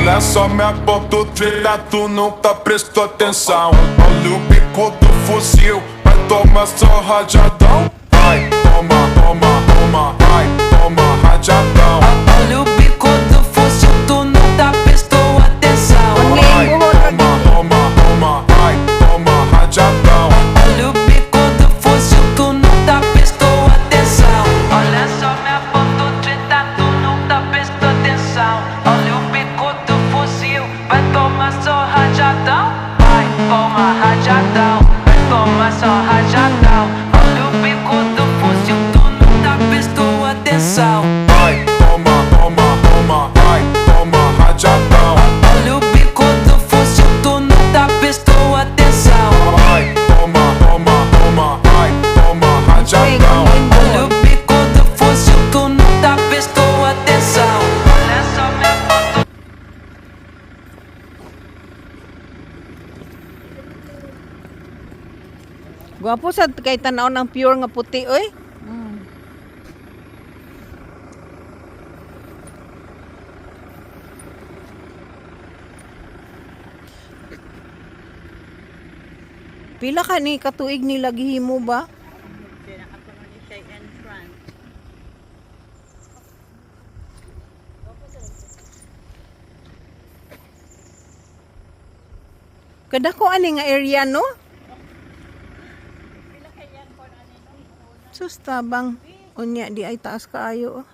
Olha só minha ponto trilha, tu nunca prestou atenção. Olha o bico do fuzil, vai tomar só rajadão. Vai, toma, toma, toma, vai, toma rajadão. Olha o bico do fuzil, tu nunca prestou atenção. Vai, toma, toma, toma, vai, toma rajadão. Olha o bico do fuzil, tu nunca prestou atenção. Olha só minha ponto treta, tu nunca prestou atenção. Olha o bico do fuzil, vai tomar só rajadão. Vai, toma rajadão, vai tomar só rajadão. Olha o bico do fuzil, tu nunca prestou atenção. Vai, toma, toma, toma, vai, toma rajadão. Olha o bico do fuzil, tu nunca prestou atenção. Vai, toma, toma, toma, vai, toma rajadão. Olha o bico do fuzil, tu nunca prestou atenção. Olha só minha foto. Gwapo sa kay tanaw ng pure nga puti oy. Pila ka ni katuig nila gihimo ba? Kada ko ani nga area no? Sus tabang unya di ay taas kaayo.